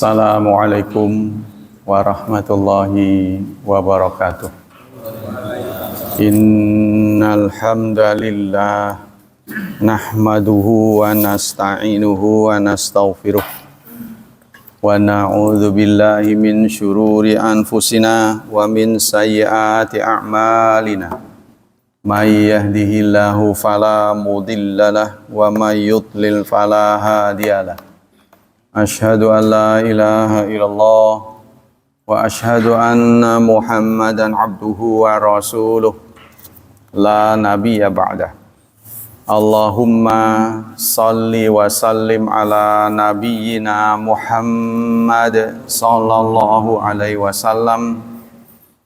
Assalamualaikum warahmatullahi wabarakatuh. Innal hamdalillah nahmaduhu wa nasta'inuhu wa nastaghfiruh wa na'udzu billahi min syururi anfusina wa min sayyiati a'malina. May yahdihillahu fala mudhillalah wa may yudlil fala hadiyalah. Asyhadu an la ilaha illallah wa asyhadu anna Muhammadan abduhu wa rasuluh la nabiyya ba'dah. Allahumma salli wa sallim ala nabiyyina Muhammad sallallahu alaihi wasallam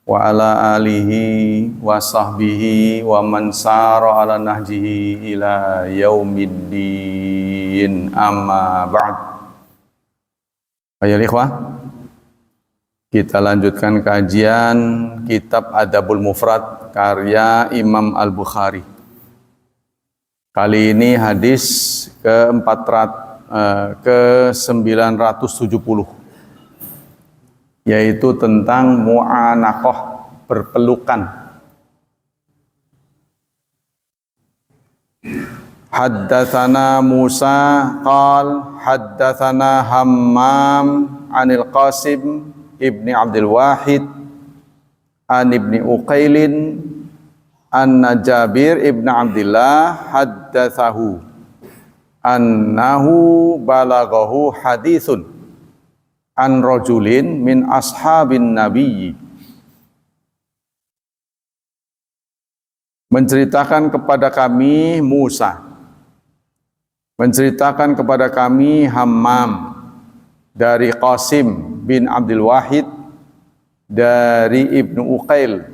wa ala alihi wa sahbihi wa man sara ala nahjihi ila yaumiddin, amma ba'd. Ayo ikhwah, kita lanjutkan kajian kitab Adabul Mufrad karya Imam Al-Bukhari. Kali ini hadis ke-970, yaitu tentang mu'anaqah, berpelukan. Haddatsana Musa qal haddatsana Hammam anil Qasim ibni Abdul Wahid an ibni Uqailin anna Jabir ibn Abdullah haddatsahu annahu balaghahu haditsun an rajulin min ashabin nabiyyi, menceritakan kepada kami Musa, menceritakan kepada kami Hammam dari Qasim bin Abdul Wahid dari Ibnu Uqail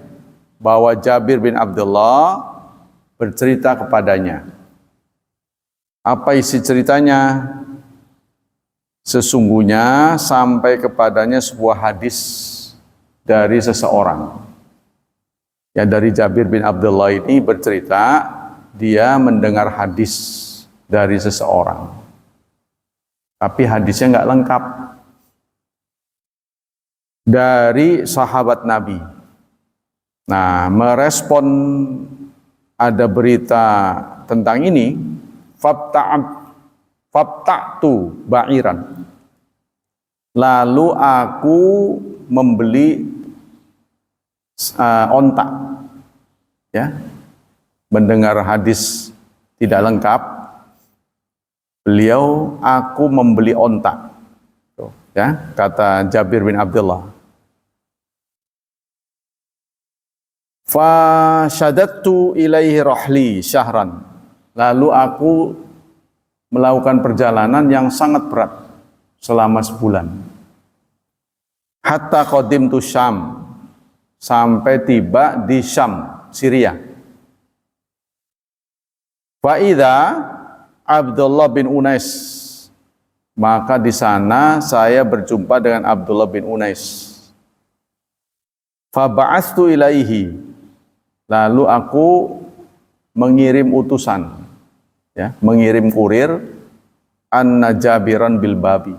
bahwa Jabir bin Abdullah bercerita kepadanya. Apa isi ceritanya? Sesungguhnya sampai kepadanya sebuah hadis dari seseorang. Ya, dari Jabir bin Abdullah ini bercerita dia mendengar hadis dari seseorang, tapi hadisnya nggak lengkap, dari sahabat Nabi. Nah, merespon ada berita tentang ini, fabta'tu ba'iran, lalu aku membeli onta. Ya, mendengar hadis tidak lengkap, beliau, aku membeli onta. Ya, kata Jabir bin Abdullah. Fa syadattu ilaihi rahli syahran. Lalu aku melakukan perjalanan yang sangat berat selama sebulan. Hatta qadimtu Syam, sampai tiba di Syam, Syria. Fa idza Abdullah bin Unais, maka di sana saya berjumpa dengan Abdullah bin Unais. Fa ba'astu ilaihi, lalu aku mengirim utusan, ya, mengirim kurir, anna Jabiran bil babi,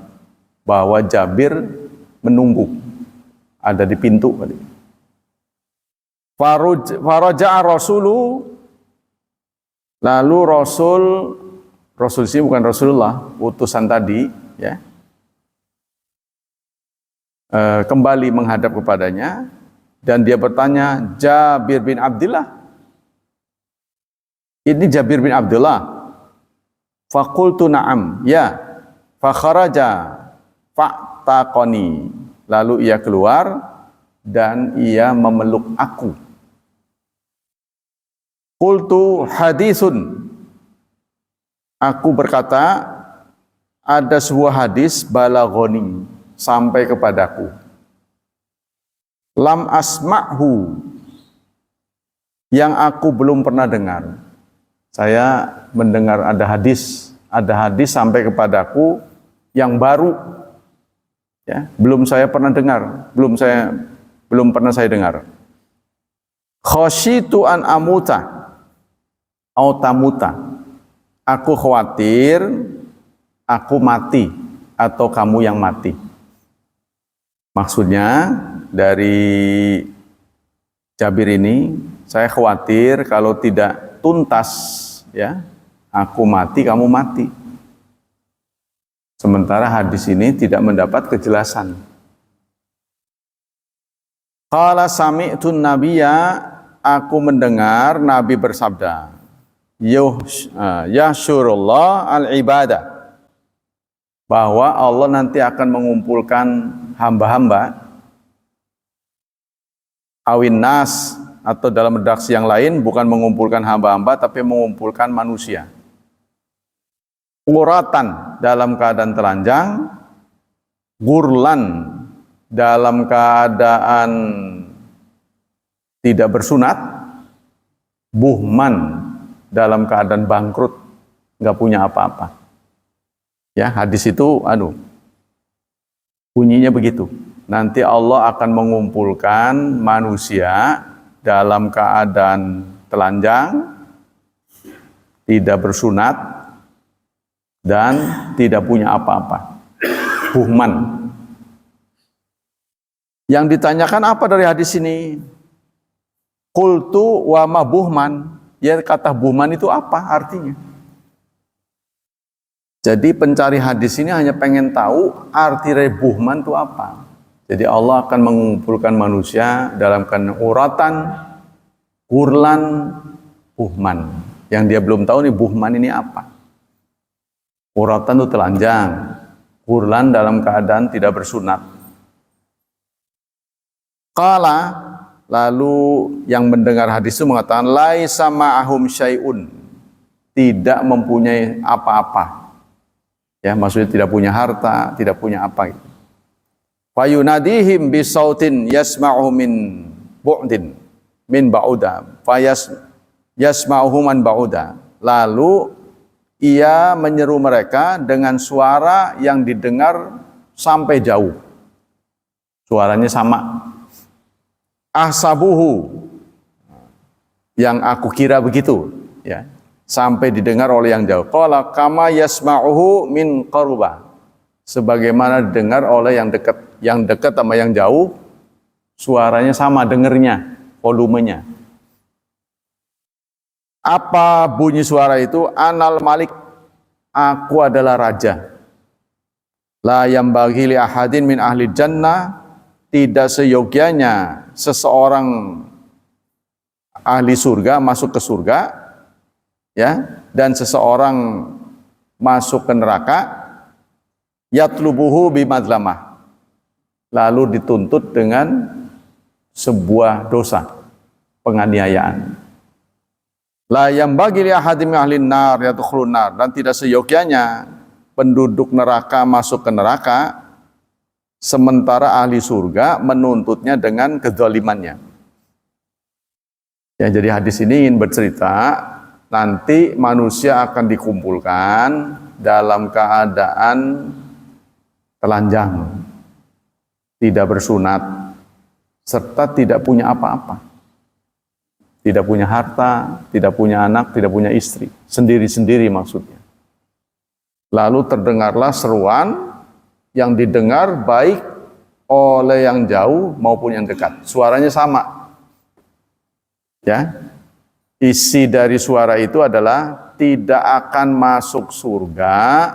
bahwa Jabir menunggu ada di pintu. Faraja'a rasulu, lalu Rasul sih bukan Rasulullah, utusan tadi, ya, kembali menghadap kepadanya dan dia bertanya, Jabir bin Abdullah, ini Jabir bin Abdullah? Faqultu na'am, ya. Fakharaja fa'taqani, lalu ia keluar dan ia memeluk aku. Qultu hadisun, aku berkata, ada sebuah hadis balaghoni, sampai kepadaku. Lam asma'hu, yang aku belum pernah dengar. Saya mendengar ada hadis sampai kepadaku yang baru, ya, belum saya pernah dengar, belum pernah saya dengar. Khasyitu an amuta au tamuta, aku khawatir aku mati atau kamu yang mati. Maksudnya dari Jabir ini, saya khawatir kalau tidak tuntas, ya, aku mati, kamu mati. Sementara hadis ini tidak mendapat kejelasan. Qala sami'tun nabiyya, aku mendengar Nabi bersabda, yahsyurullah al-ibadah, bahwa Allah nanti akan mengumpulkan hamba-hamba, awin nas, atau dalam redaksi yang lain bukan mengumpulkan hamba-hamba tapi mengumpulkan manusia. Uratan dalam keadaan telanjang, gurlan dalam keadaan tidak bersunat, buhman dalam keadaan bangkrut, nggak punya apa-apa. Ya, hadis itu, bunyinya begitu. Nanti Allah akan mengumpulkan manusia dalam keadaan telanjang, tidak bersunat, dan tidak punya apa-apa. Buhman. Yang ditanyakan apa dari hadis ini? Qultu wa ma buhman. Ya, kata buhman itu apa artinya? Jadi pencari hadis ini hanya pengen tahu arti dari buhman itu apa. Jadi Allah akan mengumpulkan manusia dalam keadaan uratan, gurlan, buhman. Yang dia belum tahu nih buhman ini apa. Uratan itu telanjang, gurlan dalam keadaan tidak bersunat. Qala, lalu yang mendengar hadis itu mengatakan, laisa ma'ahum syai'un, tidak mempunyai apa-apa. Ya, maksudnya tidak punya harta, tidak punya apa gitu. Fayunadihim bisautin yasma'uhu min bu'din min ba'uda yasma'uhu man ba'uda. Lalu ia menyeru mereka dengan suara yang didengar sampai jauh. Suaranya sama. Ahsabuhu, yang aku kira begitu, ya. Sampai didengar oleh yang jauh. Qala kama yasma'uhu min qaruba. Sebagaimana didengar oleh yang dekat. Yang dekat sama yang jauh, suaranya sama dengernya, volumenya. Apa bunyi suara itu? Anal malik, aku adalah raja. La yambaghi li ahadin min ahli jannah, tidak seyogianya seseorang ahli surga masuk ke surga, ya, dan seseorang masuk ke neraka, yatlubuhu bimadlamah, lalu dituntut dengan sebuah dosa, penganiayaan. La yambaghi li ahadin min ahli nar yadkhulun nar, dan tidak seyogianya penduduk neraka masuk ke neraka sementara ahli surga menuntutnya dengan kezalimannya. Ya, jadi hadis ini ingin bercerita nanti manusia akan dikumpulkan dalam keadaan telanjang, tidak bersunat, serta tidak punya apa-apa. Tidak punya harta, tidak punya anak, tidak punya istri. Sendiri-sendiri maksudnya. Lalu terdengarlah seruan yang didengar baik oleh yang jauh maupun yang dekat. Suaranya sama. Ya. Isi dari suara itu adalah tidak akan masuk surga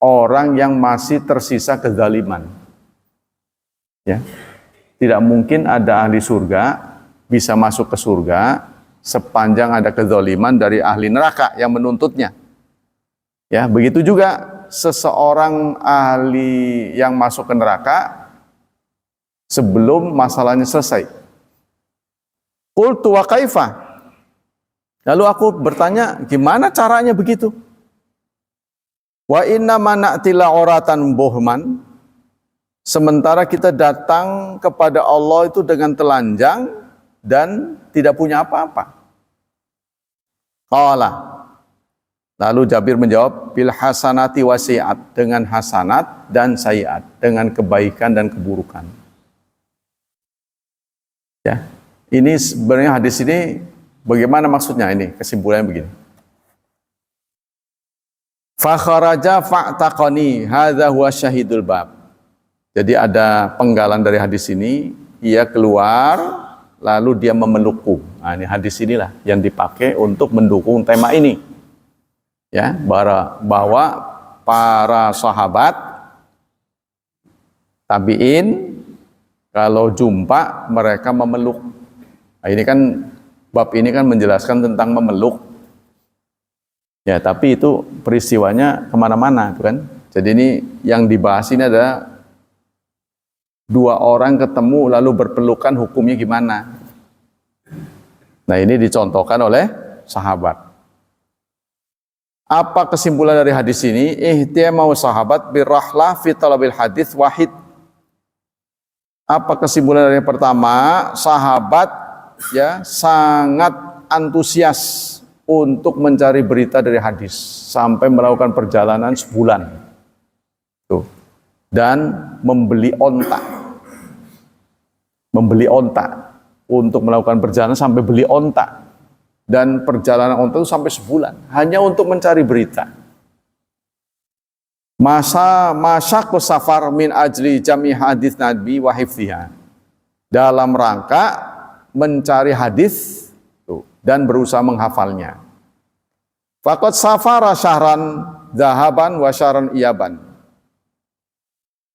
orang yang masih tersisa kezaliman. Ya. Tidak mungkin ada ahli surga bisa masuk ke surga sepanjang ada kezaliman dari ahli neraka yang menuntutnya. Ya, begitu juga seseorang ahli yang masuk ke neraka sebelum masalahnya selesai. Qultu wa kaifa? Lalu aku bertanya, gimana caranya begitu? Wa inna mana'tila oratan bohman, sementara kita datang kepada Allah itu dengan telanjang dan tidak punya apa-apa. Qala, lalu Jabir menjawab, bil hasanati wasiat, dengan hasanat dan sayiat, dengan kebaikan dan keburukan. Ya, ini sebenarnya hadis ini bagaimana maksudnya ini? Kesimpulannya begini. Fa kharaja fa'taqani, hadza huwa syahidul bab. Jadi ada penggalan dari hadis ini, ia keluar lalu dia memelukku. Nah, ini hadis inilah yang dipakai untuk mendukung tema ini. Ya, bahwa para sahabat tabi'in kalau jumpa mereka memeluk. Nah, ini kan bab ini kan menjelaskan tentang memeluk. Ya, tapi itu peristiwanya kemana-mana, kan? Jadi ini yang dibahas ini ada dua orang ketemu lalu berpelukan, hukumnya gimana? Nah, ini dicontohkan oleh sahabat. Apa kesimpulan dari hadis ini? Ihtimau sahabat birrahlah fi talabil hadis wahid. Apa kesimpulan dari pertama? Sahabat ya sangat antusias untuk mencari berita dari hadis sampai melakukan perjalanan sebulan. Tuh. Dan membeli onta untuk melakukan perjalanan sampai beli onta, dan perjalanan onta itu sampai sebulan hanya untuk mencari berita. Masyaqqus safar min ajli jami hadis nabi wa hifdhiha, dalam rangka mencari hadis dan berusaha menghafalnya. Faqad safara syahran zahaban wa syahran iyaban.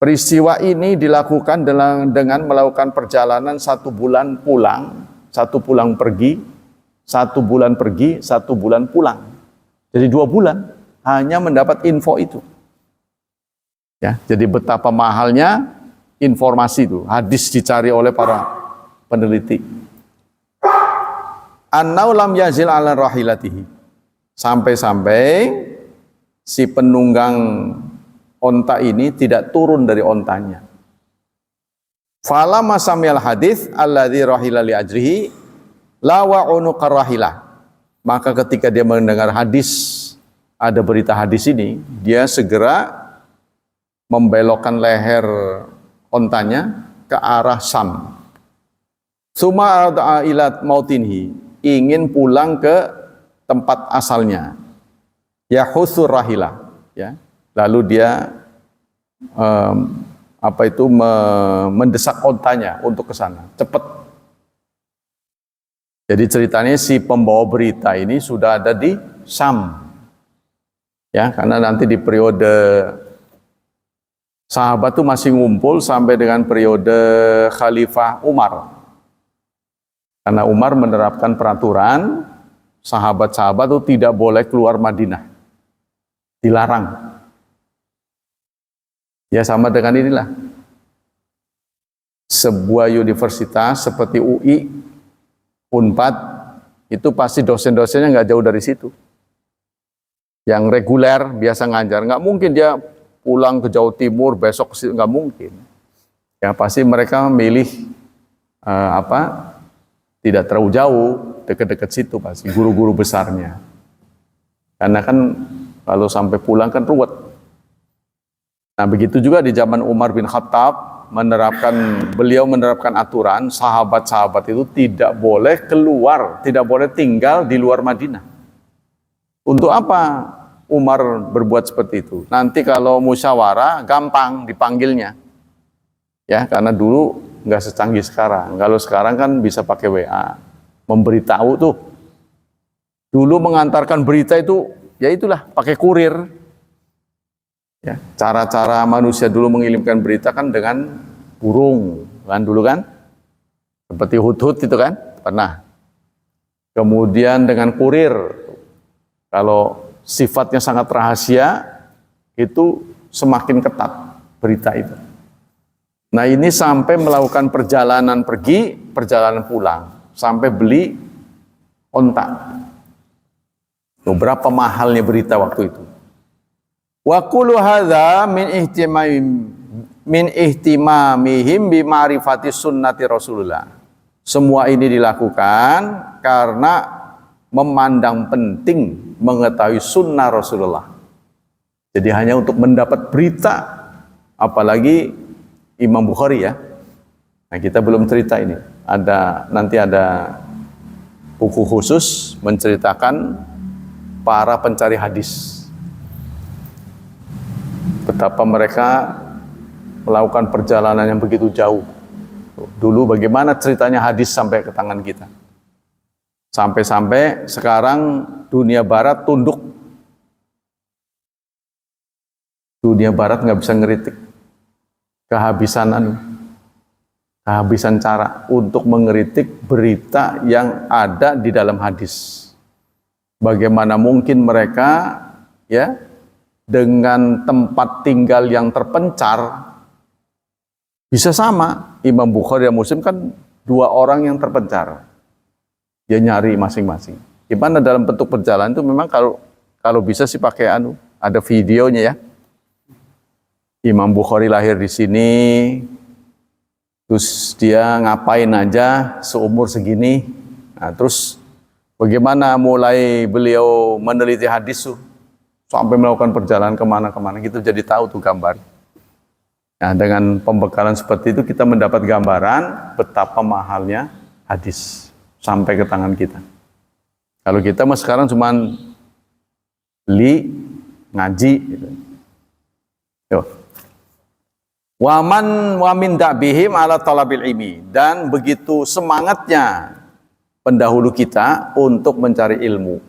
Peristiwa ini dilakukan dengan melakukan perjalanan 1 bulan pulang, 1 bulan pergi, 1 bulan pergi, 1 bulan pulang. Jadi 2 bulan hanya mendapat info itu. Ya, jadi betapa mahalnya informasi itu. Hadis dicari oleh para peneliti. Annau lam yazil ala rahilatihi. Sampai-sampai si penunggang onta ini tidak turun dari ontanya. Fala masamil hadis alladzi rahila li ajrihi la wa unuqar rahilah. Maka ketika dia mendengar hadis, ada berita hadis ini, dia segera membelokkan leher ontanya ke arah Sam. Suma arda'a ila mautinhi, ingin pulang ke tempat asalnya. Yahusur rahilah, ya. Lalu dia mendesak ontanya untuk ke sana, cepat. Jadi ceritanya si pembawa berita ini sudah ada di Sam, ya, karena nanti di periode sahabat itu masih ngumpul sampai dengan periode Khalifah Umar, karena Umar menerapkan peraturan sahabat-sahabat itu tidak boleh keluar Madinah, dilarang. Ya, sama dengan inilah. Sebuah universitas seperti UI, Unpad, itu pasti dosen-dosennya nggak jauh dari situ. Yang reguler, biasa ngajar, nggak mungkin dia pulang ke Jawa Timur, besok ke situ, nggak mungkin. Ya, pasti mereka milih tidak terlalu jauh, dekat-dekat situ pasti, guru-guru besarnya. Karena kan kalau sampai pulang kan ruwet. Nah, begitu juga di zaman Umar bin Khattab, beliau menerapkan aturan sahabat-sahabat itu tidak boleh keluar, tidak boleh tinggal di luar Madinah. Untuk apa Umar berbuat seperti itu? Nanti kalau musyawarah gampang dipanggilnya. Ya, karena dulu nggak secanggih sekarang. Kalau sekarang kan bisa pakai WA, memberitahu tuh. Dulu mengantarkan berita itu, ya itulah pakai kurir. Ya, cara-cara manusia dulu mengirimkan berita kan dengan burung, kan dulu kan, seperti hut-hut itu kan, pernah. Kemudian dengan kurir, kalau sifatnya sangat rahasia, itu semakin ketat berita itu. Nah, ini sampai melakukan perjalanan pergi, perjalanan pulang, sampai beli onta. Berapa mahalnya berita waktu itu. Wa kullu hadza min ihtimamihim bi ma'rifati sunnati Rasulullah. Semua ini dilakukan karena memandang penting mengetahui sunnah Rasulullah. Jadi hanya untuk mendapat berita, apalagi Imam Bukhari ya. Nah, kita belum cerita ini. Nanti ada buku khusus menceritakan para pencari hadis. Betapa mereka melakukan perjalanan yang begitu jauh. Dulu bagaimana ceritanya hadis sampai ke tangan kita. Sampai-sampai sekarang dunia barat tunduk. Dunia barat nggak bisa ngeritik. Kehabisan cara untuk mengeritik berita yang ada di dalam hadis. Bagaimana mungkin mereka ya dengan tempat tinggal yang terpencar bisa sama. Imam Bukhari dan Muslim kan dua orang yang terpencar. Dia nyari masing-masing. Gimana dalam bentuk perjalanan itu memang kalau bisa sih pakai ada videonya ya. Imam Bukhari lahir di sini, terus dia ngapain aja seumur segini. Nah, terus bagaimana mulai beliau meneliti hadis tuh sampai melakukan perjalanan kemana-kemana gitu, jadi tahu tuh gambar. Nah, dengan pembekalan seperti itu kita mendapat gambaran betapa mahalnya hadis sampai ke tangan kita. Kalau kita mah sekarang cuman beli, ngaji gitu. Yo. Wamin da'bihim ala talabil ilmi, dan begitu semangatnya pendahulu kita untuk mencari ilmu.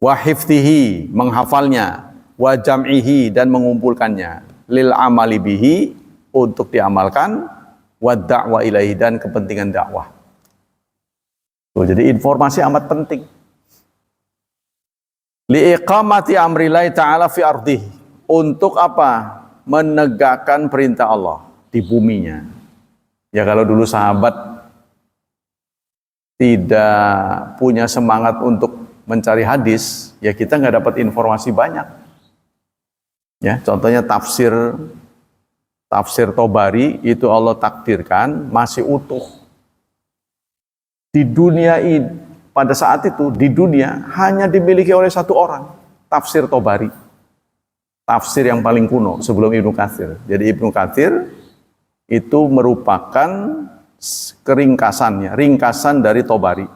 Wa hifdhihi, menghafalnya, wa jam'ihi, dan mengumpulkannya, lil amali bihi, untuk diamalkan, wa da'wa ilaihi, dan kepentingan dakwah. Jadi informasi amat penting. Li iqamati amrillahi ta'ala fi ardihi, untuk apa? Menegakkan perintah Allah di buminya. Ya kalau dulu sahabat tidak punya semangat untuk mencari hadis, ya kita nggak dapat informasi banyak. Ya, contohnya tafsir Tobari itu Allah takdirkan masih utuh. Di dunia ini, pada saat itu di dunia hanya dimiliki oleh satu orang, tafsir Tobari. Tafsir yang paling kuno sebelum Ibnu Katsir. Jadi Ibnu Katsir itu merupakan ringkasan dari Tobari.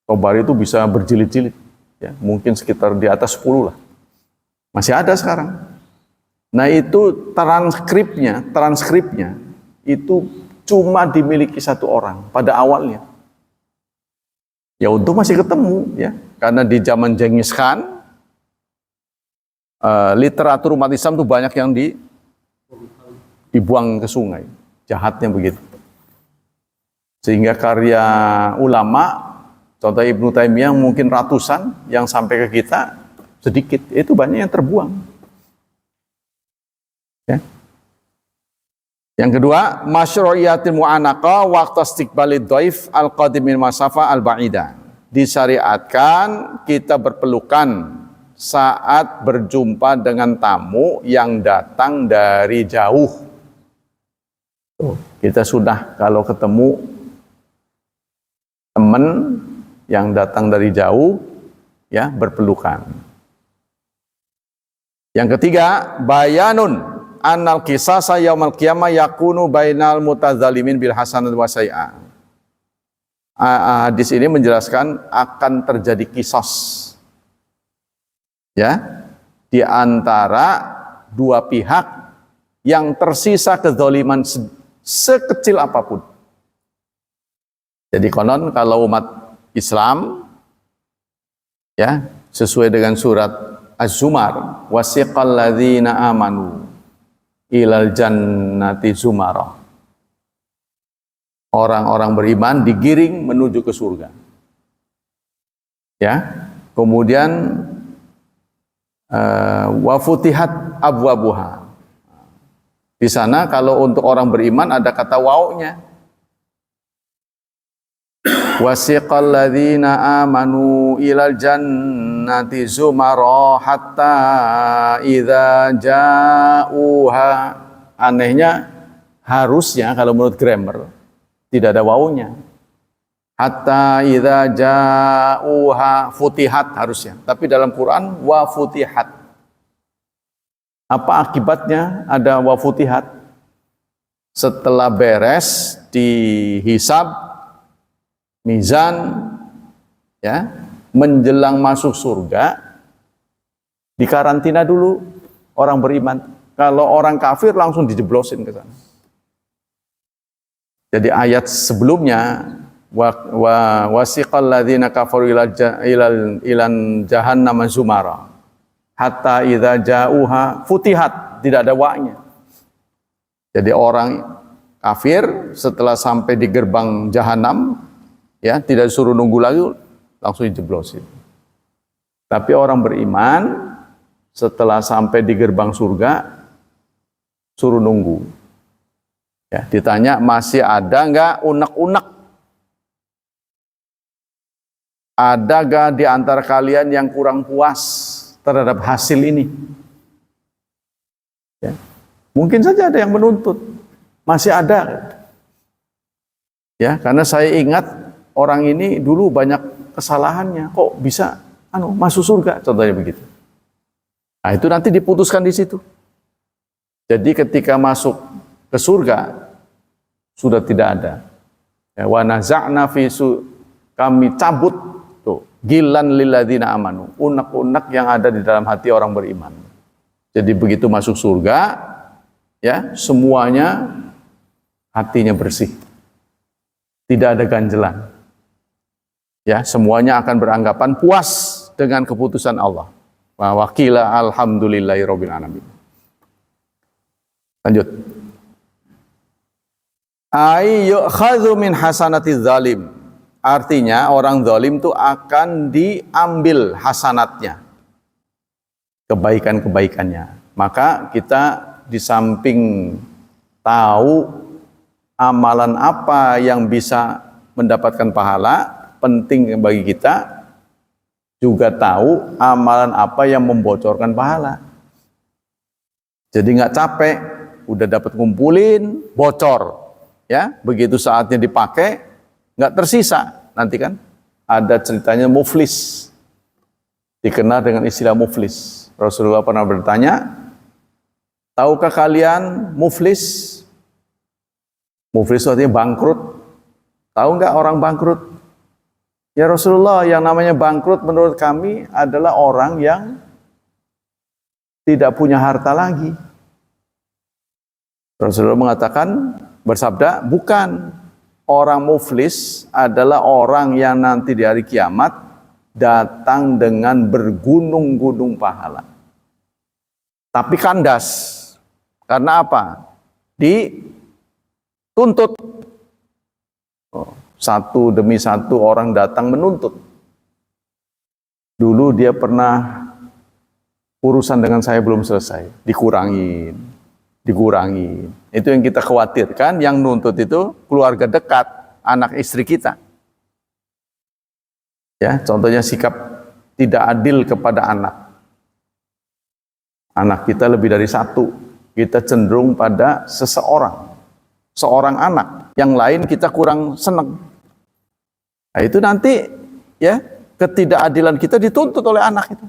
Tobari itu bisa berjilid-jilid, ya, mungkin sekitar di atas 10 lah. Masih ada sekarang. Nah itu transkripnya itu cuma dimiliki satu orang pada awalnya. Ya untung masih ketemu, ya, karena di zaman Genghis Khan literatur umat Islam itu banyak yang dibuang ke sungai. Jahatnya begitu. Sehingga karya ulama, contoh Ibnu Taimiyah mungkin ratusan, yang sampai ke kita sedikit. Itu banyak yang terbuang. Ya. Yang kedua, masyru'iyatil mu'anaqah waqta istiqbalid dhaif al-qadimin masafa al-ba'ida. Disyariatkan kita berpelukan saat berjumpa dengan tamu yang datang dari jauh. Kita sudah kalau ketemu teman yang datang dari jauh, ya, berpelukan. Yang ketiga, bayanun annal qisasa yaumal qiyamah yakunu bainal mutazalimin bil hasanat wa sayyi'ah. Hadis ini menjelaskan akan terjadi kisos, ya, di antara dua pihak yang tersisa kezaliman sekecil apapun. Jadi konon kalau umat Islam, ya, sesuai dengan surat Az-Zumar, wasiqal ladzina amanu ilal jannati zumara. Orang-orang beriman digiring menuju ke surga. Ya, kemudian wa futihat abwabuha. Di sana kalau untuk orang beriman ada kata wawunya. Wasiqal ladzina amanu ilal jannati zumara hatta idza ja'uha. Anehnya harusnya kalau menurut grammar tidak ada wawunya. Hatta idza ja'uha futihat harusnya. Tapi dalam Quran wa futihat. Apa akibatnya ada wa futihat? Setelah beres dihisab, mizan, ya, menjelang masuk surga, dikarantina dulu orang beriman. Kalau orang kafir langsung dijeblosin ke sana. Jadi ayat sebelumnya wasiqal ladzina kafaru ilan jahannam zumara hatta idza ja'uha futihat, tidak ada wa-nya. Jadi orang kafir setelah sampai di gerbang jahanam, ya, tidak disuruh nunggu lagi, langsung dijeblosin. Tapi orang beriman setelah sampai di gerbang surga suruh nunggu. Ya, ditanya masih ada nggak unek-unek? Ada nggak di antara kalian yang kurang puas terhadap hasil ini? Ya. Mungkin saja ada yang menuntut. Masih ada. Ya, karena saya ingat orang ini dulu banyak kesalahannya, kok bisa masuk surga, contohnya begitu. Nah, itu nanti diputuskan di situ. Jadi ketika masuk ke surga sudah tidak ada. Ya, wa naza'na kami cabut tuh gilan lil ladzina amanu, unek-unek yang ada di dalam hati orang beriman. Jadi begitu masuk surga, ya, semuanya hatinya bersih. Tidak ada ganjelan. Ya, semuanya akan beranggapan puas dengan keputusan Allah. Wa waqila alhamdulillahirabbil alamin. Lanjut. Ay yu'khadhu min hasanati zalim. Artinya orang zalim itu akan diambil hasanatnya, kebaikan-kebaikannya. Maka kita di samping tahu amalan apa yang bisa mendapatkan pahala, penting bagi kita juga tahu amalan apa yang membocorkan pahala. Jadi nggak capek, udah dapat ngumpulin, bocor, ya, begitu saatnya dipakai, nggak tersisa. Nanti kan ada ceritanya muflis, dikenal dengan istilah muflis. Rasulullah pernah bertanya, tahukah kalian muflis? Muflis artinya bangkrut. Tahu nggak orang bangkrut? Ya Rasulullah, yang namanya bangkrut menurut kami adalah orang yang tidak punya harta lagi. Rasulullah mengatakan, bersabda, bukan. Orang muflis adalah orang yang nanti di hari kiamat datang dengan bergunung-gunung pahala. Tapi kandas. Karena apa? Dituntut. Satu demi satu orang datang menuntut. Dulu dia pernah urusan dengan saya belum selesai. Dikurangin. Itu yang kita khawatirkan, yang nuntut itu keluarga dekat, anak istri kita. Ya, contohnya sikap tidak adil kepada anak. Anak kita lebih dari satu, kita cenderung pada seorang anak, yang lain kita kurang senang. Nah, itu nanti ya ketidakadilan kita dituntut oleh anak itu.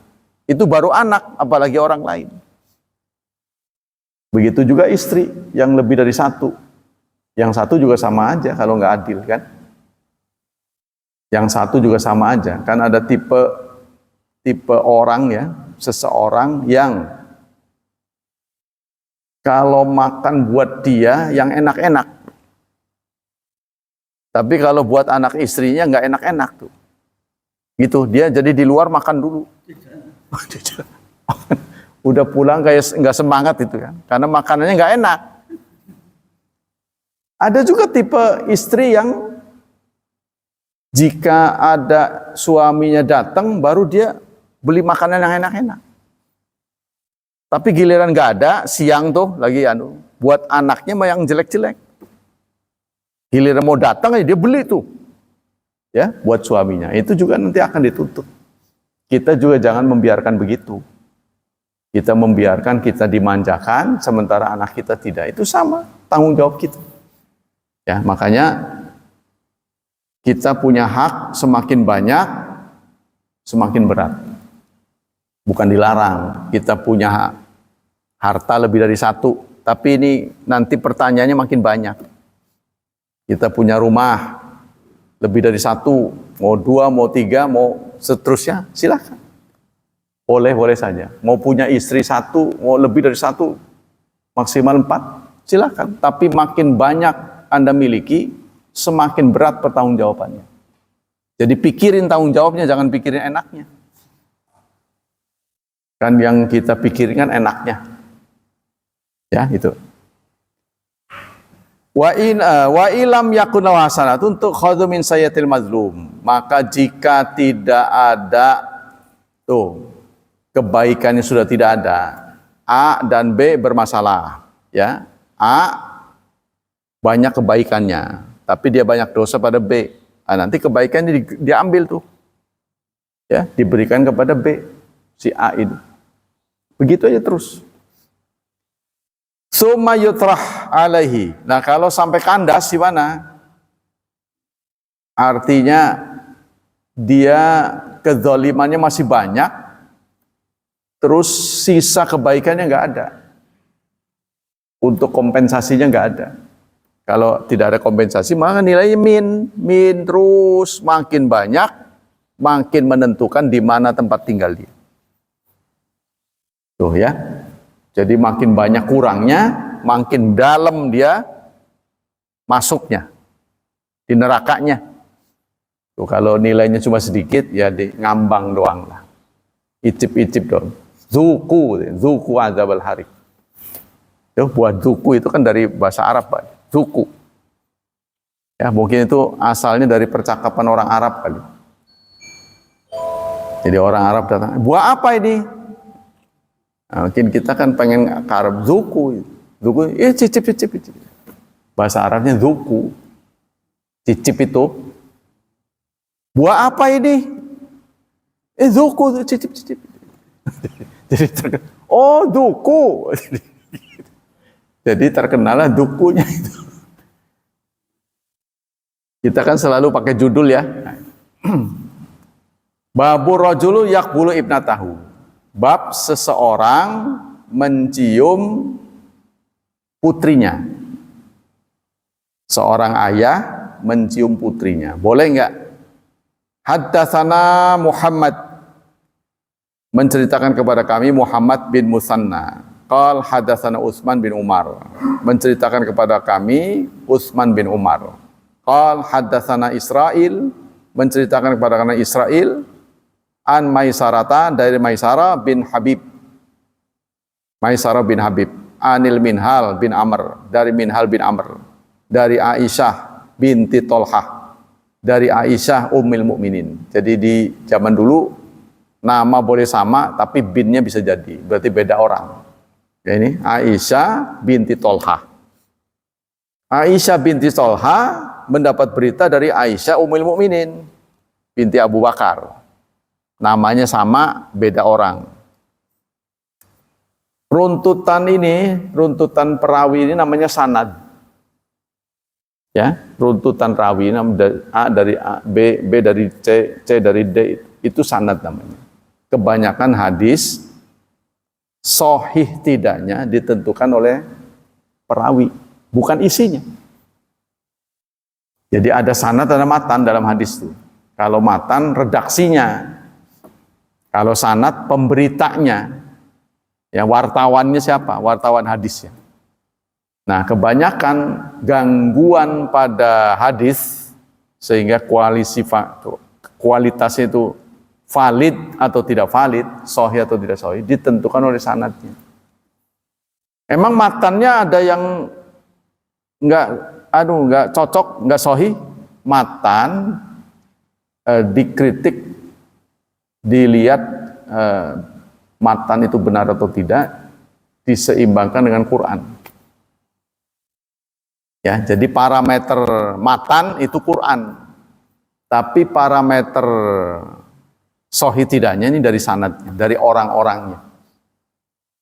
Itu baru anak, apalagi orang lain. Begitu juga istri yang lebih dari satu. Yang satu juga sama aja kalau nggak adil kan. Yang satu juga sama aja. Kan ada tipe orang ya, seseorang yang kalau makan buat dia yang enak-enak. Tapi kalau buat anak istrinya nggak enak-enak tuh. Gitu, dia jadi di luar makan dulu. Udah pulang kayak nggak semangat itu kan, karena makanannya nggak enak. Ada juga tipe istri yang jika ada suaminya datang, baru dia beli makanan yang enak-enak. Tapi giliran nggak ada, siang tuh lagi buat anaknya mah yang jelek-jelek. Giliran mau datang aja dia beli tuh, ya, buat suaminya. Itu juga nanti akan dituntut. Kita juga jangan membiarkan begitu. Kita membiarkan kita dimanjakan, sementara anak kita tidak. Itu sama, tanggung jawab kita. Ya, makanya kita punya hak semakin banyak, semakin berat. Bukan dilarang, kita punya harta lebih dari satu. Tapi ini nanti pertanyaannya makin banyak. Kita punya rumah lebih dari satu, mau dua, mau tiga, mau seterusnya, silakan. Boleh saja. Mau punya istri satu, mau lebih dari satu, maksimal 4, silakan. Tapi makin banyak Anda miliki, semakin berat pertanggungjawabannya. Jadi pikirin tanggung jawabnya, jangan pikirin enaknya. Kan yang kita pikirin kan enaknya. Ya, itu. Wa ilam yakun hasanatun untuk khadhu min sayyatil mazlum. Maka jika tidak ada kebaikannya sudah tidak ada, A dan B bermasalah, ya. A banyak kebaikannya, tapi dia banyak dosa pada B. Nah, nanti kebaikannya diambil tuh. Ya, diberikan kepada B si A ini. Begitu aja terus. Summa yutrah alaihi. Nah, kalau sampai kandas gimana? Artinya dia kezalimannya masih banyak, terus sisa kebaikannya nggak ada. Untuk kompensasinya nggak ada. Kalau tidak ada kompensasi, maka nilainya min terus makin banyak, makin menentukan di mana tempat tinggal dia. Tuh ya. Jadi makin banyak kurangnya, makin dalam dia masuknya di nerakanya. Tuh, kalau nilainya cuma sedikit, ya di ngambang doang lah. Icip-icip doang. Zuku azabal harik. Tuh, buat zuku itu kan dari bahasa Arab, Pak. Zuku. Ya, mungkin itu asalnya dari percakapan orang Arab kali. Jadi orang Arab datang, buah apa ini? Nah, mungkin kita kan pengen ke Arab, zuku, cicip. Bahasa Arabnya zuku, cicip itu. Buah apa ini? Zuku, cicip. Jadi oh duku. Jadi terkenallah dukunya itu. Kita kan selalu pakai judul ya. Babur rajulu yaqbulu ibnatahu. Bab seseorang mencium putrinya. Seorang ayah mencium putrinya. Boleh enggak? Haddatsana Muhammad, menceritakan kepada kami Muhammad bin Musanna. Qal haddatsana Utsman bin Umar, menceritakan kepada kami Utsman bin Umar. Qal haddatsana Israil, menceritakan kepada kami Israil an Maisarata, dari Maisarah bin Habib. Maisarah bin Habib. Anil Minhal bin Amr, dari Minhal bin Amr. Dari Aisyah binti Tolhah, dari Aisyah Ummul Mukminin. Jadi di zaman dulu nama boleh sama tapi binnya bisa jadi, berarti beda orang. Ya, ini Aisyah binti Tolhah. Aisyah binti Tolhah mendapat berita dari Aisyah Ummul Mukminin binti Abu Bakar. Namanya sama, beda orang. Runtutan perawi ini namanya sanad. Ya, runtutan rawi A dari A, B dari C, C dari D, itu sanad namanya. Kebanyakan hadis sahih tidaknya ditentukan oleh perawi, bukan isinya. Jadi ada sanad, ada matan dalam hadis itu. Kalau matan redaksinya, kalau sanad pemberitanya, ya wartawannya siapa? Wartawan hadisnya. Nah, kebanyakan gangguan pada hadis sehingga kualitasnya itu valid atau tidak valid, sahih atau tidak sahih, ditentukan oleh sanadnya. Emang matannya ada yang nggak cocok, nggak sahih, matan dikritik, dilihat matan itu benar atau tidak, diseimbangkan dengan Quran. Ya, jadi parameter matan itu Quran, tapi parameter sahih tidaknya ini dari sanadnya, dari orang-orangnya.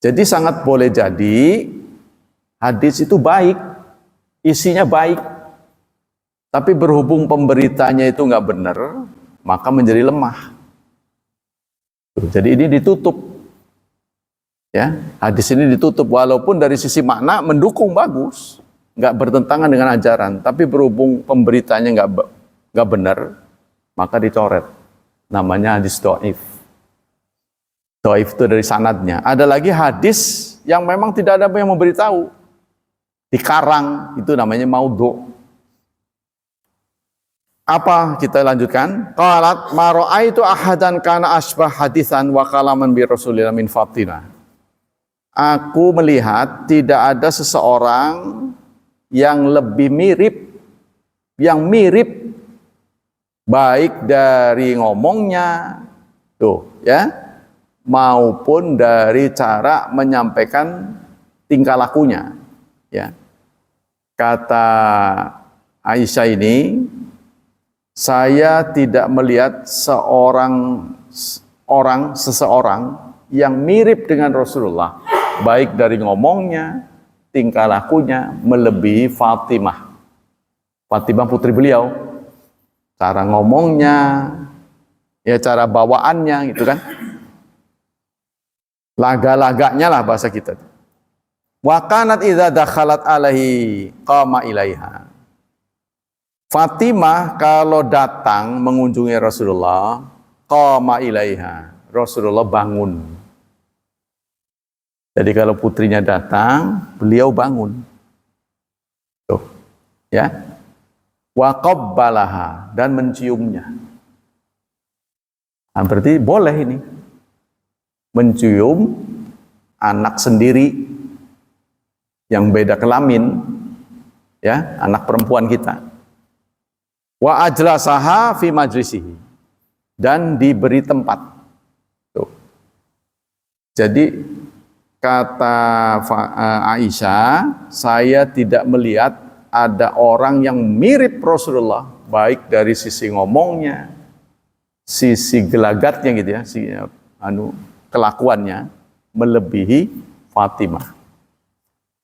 Jadi sangat boleh jadi hadis itu baik, isinya baik, tapi berhubung pemberitanya itu nggak benar, maka menjadi lemah. Jadi ini ditutup, ya, hadis ini ditutup, walaupun dari sisi makna mendukung, bagus, nggak bertentangan dengan ajaran, tapi berhubung pemberitanya nggak benar, maka dicoret. Namanya hadis dhaif. Dhaif itu dari sanadnya. Ada lagi hadis yang memang tidak ada yang memberitahu. Dikarang, itu namanya maudhu'. Apa kita lanjutkan? Qalat ma ra'aitu ahadan kana asbah hadisan wa kalaman bi Rasulillah min Fatimah. Aku melihat tidak ada seseorang yang lebih mirip baik dari ngomongnya tuh ya maupun dari cara menyampaikan tingkah lakunya ya. Kata Aisyah ini, saya tidak melihat seseorang yang mirip dengan Rasulullah, baik dari ngomongnya, tingkah lakunya, melebihi Fatimah. Fatimah putri beliau, cara ngomongnya, ya cara bawaannya, gitu kan. Laga-laganya lah bahasa kita. Wa kanat idza dakhalat alaihi qama ilaiha. Fatimah kalau datang mengunjungi Rasulullah, qama ilaiha, Rasulullah bangun. Jadi kalau putrinya datang, beliau bangun. Tuh, ya. Wa qabbalaha, dan menciumnya. Nah, berarti boleh ini. Mencium anak sendiri yang beda kelamin, ya, anak perempuan kita. Wa ajlasaha fi majlisihi, dan diberi tempat. Tuh. Jadi kata Aisyah, saya tidak melihat ada orang yang mirip Rasulullah, baik dari sisi ngomongnya, sisi gelagatnya gitu ya, kelakuannya melebihi Fatimah.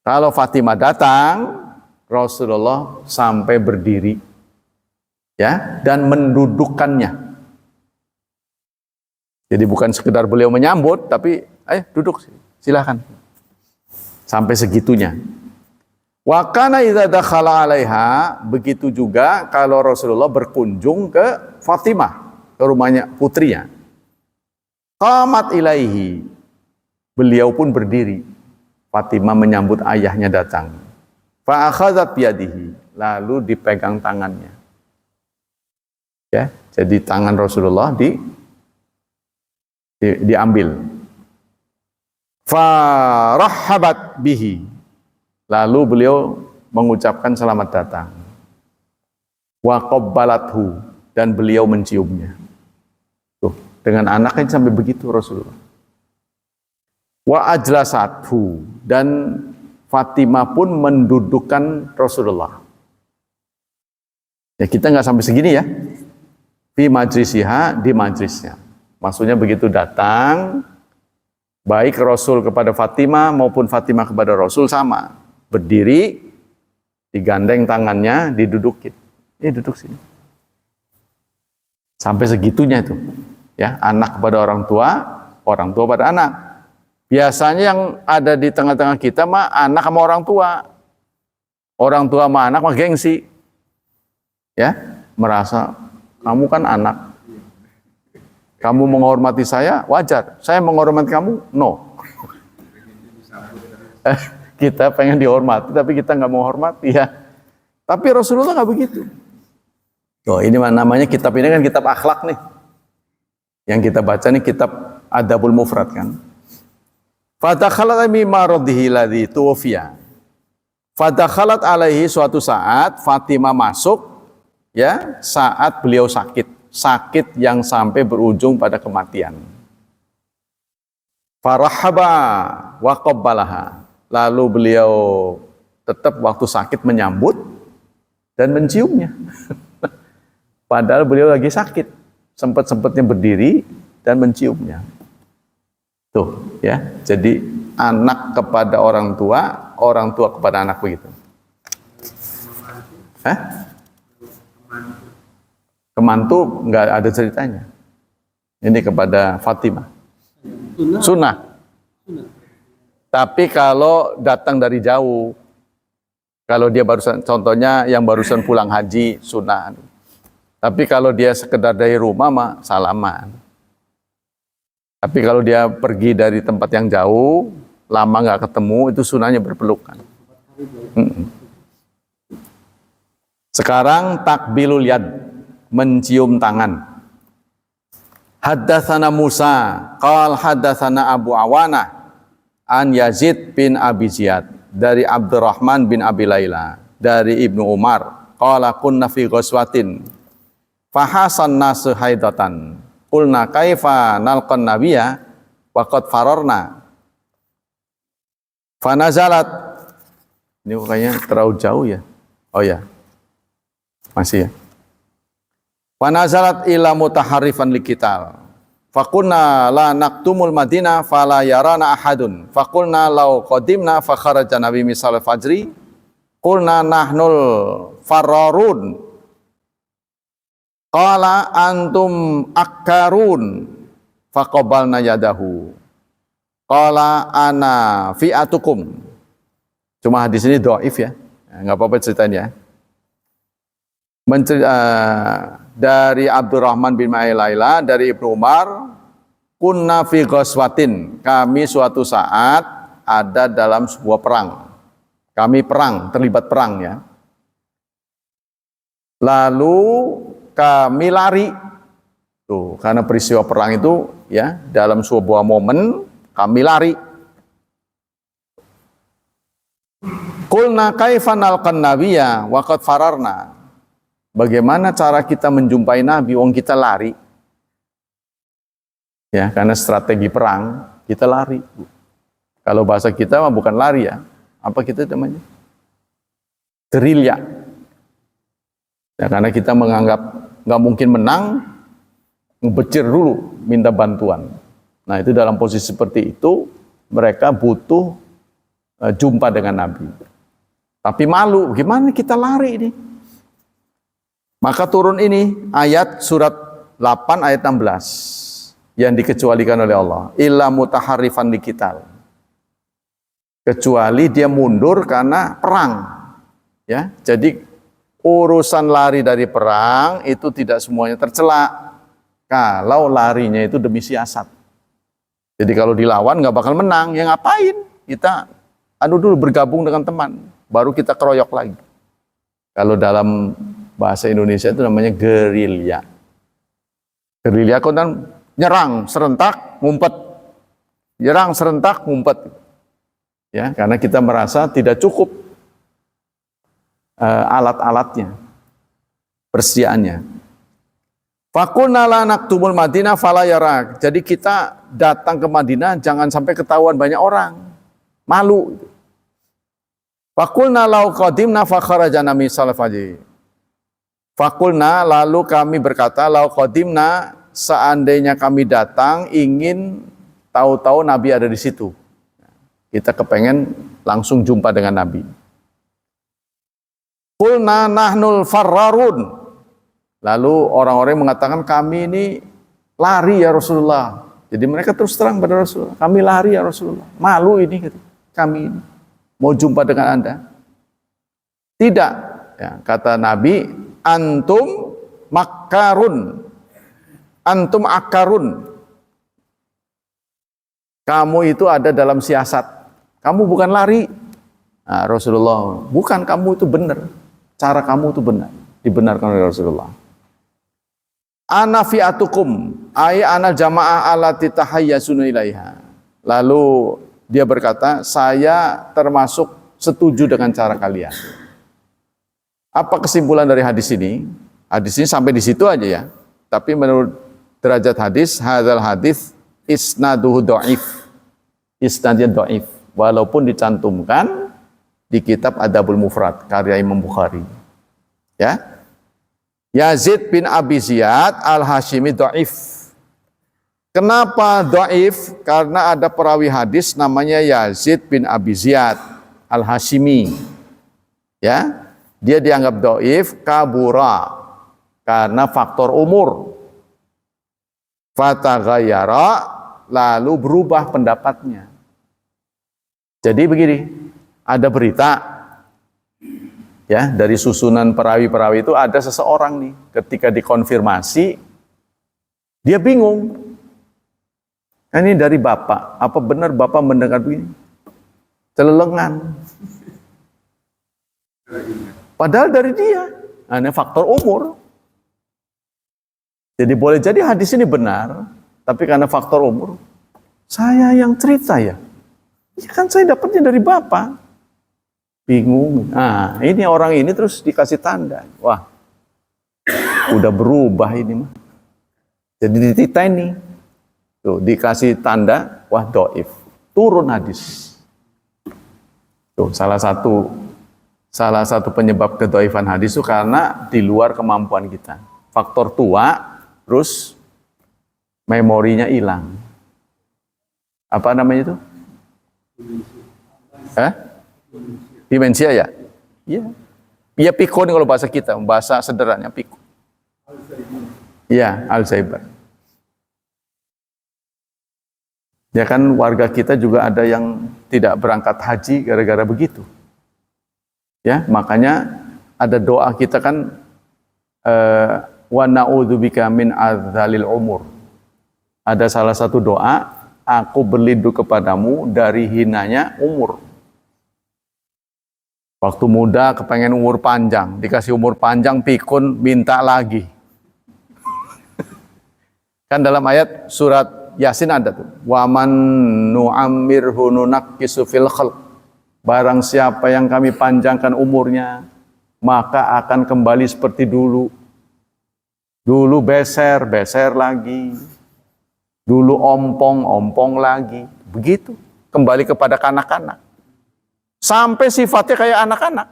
Kalau Fatimah datang, Rasulullah sampai berdiri, ya, dan mendudukkannya. Jadi bukan sekedar beliau menyambut, tapi duduk, silakan. Sampai segitunya. Wa kana idza dakhala 'alaiha, begitu juga kalau Rasulullah berkunjung ke Fatimah, ke rumahnya putrinya. Qamat ilaihi, beliau pun berdiri. Fatimah menyambut ayahnya datang. Fa akhadzat biyadihi, lalu dipegang tangannya. Ya, jadi tangan Rasulullah diambil. Fa rahabat bihi, lalu beliau mengucapkan selamat datang. Wa qabbalathu, dan beliau menciumnya. Tuh, dengan anaknya sampai begitu Rasulullah. Wa ajlasathu, dan Fatimah pun mendudukkan Rasulullah. Ya, kita nggak sampai segini ya. Fi majlisiha, di majlisnya. Maksudnya begitu datang, baik Rasul kepada Fatimah maupun Fatimah kepada Rasul sama. Berdiri, digandeng tangannya, didudukin. Duduk sini. Sampai segitunya itu. Ya, anak kepada orang tua pada anak. Biasanya yang ada di tengah-tengah kita mah anak sama orang tua. Orang tua sama anak mah gengsi. Ya, merasa kamu kan anak. Kamu menghormati saya, wajar. Saya menghormati kamu, no. Kita pengen dihormati, tapi kita nggak mau hormati ya. Tapi Rasulullah nggak begitu. Oh, ini namanya kitab ini kan kitab akhlak nih. Yang kita baca nih kitab Adabul Mufrad kan. Fadakhalat mimma radhihi ladzi tuwfiya. Fadakhalat alaihi, suatu saat Fatimah masuk ya saat beliau sakit yang sampai berujung pada kematian. Farahaba wa qabbalaha. Lalu beliau tetap waktu sakit menyambut dan menciumnya. Padahal beliau lagi sakit, sempat-sempatnya berdiri dan menciumnya. Tuh, ya. Jadi anak kepada orang tua kepada anak begitu. Kemantu nggak ada ceritanya. Ini kepada Fatimah. Sunnah. Tapi kalau datang dari jauh, kalau dia barusan, contohnya yang barusan pulang haji, sunnah. Tapi kalau dia sekedar dari rumah mah salaman. Tapi kalau dia pergi dari tempat yang jauh, lama nggak ketemu, itu sunahnya berpelukan. Sekarang takbilul yad, mencium tangan. Haddatsana Musa, qal haddatsana Abu Awana an Yazid bin Abi Ziyad dari Abdurrahman bin Abi Laila dari Ibnu Umar, qala kunna fi ghazwatin fahasan nasu haidatan qulna kaifa nalqan nabiyya wa qad fararna fanazalat. Ini kayaknya terlalu jauh ya. Oh ya, masih ya. Fanazalat ila mutaharrifan liqital faqulna la naqtumul madinah fala yarana ahadun faqulna law qadimna fa kharaja nabi misal fajri qulna nahnul fararun qala antum akkarun faqabalna yadahu qala ana fi'atukum. Cuma hadis ini dhaif ya, nggak apa-apa ceritain ya. Dari Abdurrahman bin Laila dari Ibnu Umar, kunna fi ghazwatin, kami suatu saat ada dalam sebuah perang. Kami perang, terlibat perang ya. Lalu kami lari. Tuh, karena peristiwa perang itu ya, dalam sebuah momen kami lari. Qulna kaifa nalqan nabiyya wa qad fararna. Bagaimana cara kita menjumpai Nabi wong kita lari? Ya, karena strategi perang kita lari. Kalau bahasa kita mah bukan lari ya. Apa kita namanya? Gerilya. Ya, karena kita menganggap nggak mungkin menang, ngebecir dulu, minta bantuan. Nah, itu dalam posisi seperti itu mereka butuh jumpa dengan Nabi. Tapi malu, gimana kita lari ini? Maka turun ini ayat surat 8 ayat 16 yang dikecualikan oleh Allah. Illa mutaharrifan liqital. Kecuali dia mundur karena perang. Ya, jadi urusan lari dari perang itu tidak semuanya tercela. Kalau larinya itu demi siasat. Jadi kalau dilawan nggak bakal menang, ya ngapain? Kita dulu bergabung dengan teman, baru kita keroyok lagi. Kalau dalam bahasa Indonesia itu namanya gerilya. Gerilya kan nyerang serentak, ngumpet. Nyerang serentak, ngumpet. Ya, karena kita merasa tidak cukup alat-alatnya, persediaannya. Faqulna la naqtumul Madinah fala yarak. Jadi kita datang ke Madinah jangan sampai ketahuan banyak orang. Malu. Faqulna law qadimna fa kharajana min salafajri. Fakulna, lalu kami berkata, lau qadimna, seandainya kami datang ingin tahu-tahu Nabi ada di situ. Kita kepengen langsung jumpa dengan Nabi. Qulna nahnul farrarun. Lalu orang-orang mengatakan kami ini lari ya Rasulullah. Jadi mereka terus terang pada Rasulullah, kami lari ya Rasulullah. Malu ini kami ini mau jumpa dengan Anda. Tidak, ya, kata Nabi, antum makkarun, antum akarun. Kamu itu ada dalam siasat. Kamu bukan lari. Nah, Rasulullah, bukan, kamu itu benar. Cara kamu itu benar. Dibenarkan oleh Rasulullah. Ana fi'atukum, ay ana jama'ah allati tahayyasuna ilaiha. Lalu dia berkata, saya termasuk setuju dengan cara kalian. Apa kesimpulan dari hadis ini? Hadis ini sampai di situ aja ya. Tapi menurut derajat hadis, hadzal hadis isnaduhu dhaif. Isnadnya dhaif. Walaupun dicantumkan di kitab Adabul Mufrad karya Imam Bukhari. Ya. Yazid bin Abi Ziyad al-Hashimi dhaif. Kenapa dhaif? Karena ada perawi hadis namanya Yazid bin Abi Ziyad al-Hashimi. Ya. Dia dianggap dhaif kabura karena faktor umur. Fataghayyara, lalu berubah pendapatnya. Jadi begini, ada berita ya dari susunan perawi-perawi itu ada seseorang nih ketika dikonfirmasi dia bingung. Ini dari Bapak, apa benar Bapak mendengar begini? celelengan. Padahal dari dia, hanya faktor umur. Jadi boleh jadi hadis ini benar, tapi karena faktor umur, saya yang cerita ya. Ya kan saya dapatnya dari Bapak. Bingung. Nah, ini orang ini terus dikasih tanda. Wah, udah berubah ini mah. Jadi ditita ini. Tuh, dikasih tanda, wah doif. Turun hadis. Tuh, salah satu penyebab kedoifan hadis itu karena di luar kemampuan kita. Faktor tua, terus memorinya hilang. Apa namanya itu? Demensia ya? Iya. Iya, pikun kalau bahasa kita, bahasa sederhananya pikun. Iya, Alzheimer. Ya kan warga kita juga ada yang tidak berangkat haji gara-gara begitu. Ya, makanya ada doa kita kan wa na'udzubika min adzalil umur. Ada salah satu doa, aku berlindung kepadamu dari hinanya umur. Waktu muda kepengen umur panjang, dikasih umur panjang pikun minta lagi. Kan dalam ayat surat Yasin ada tuh, waman nu'ammirhu nunakkisu fil khalq. Barang siapa yang kami panjangkan umurnya, maka akan kembali seperti dulu. Dulu beser lagi. Dulu ompong lagi. Begitu, kembali kepada kanak-kanak. Sampai sifatnya kayak anak-anak.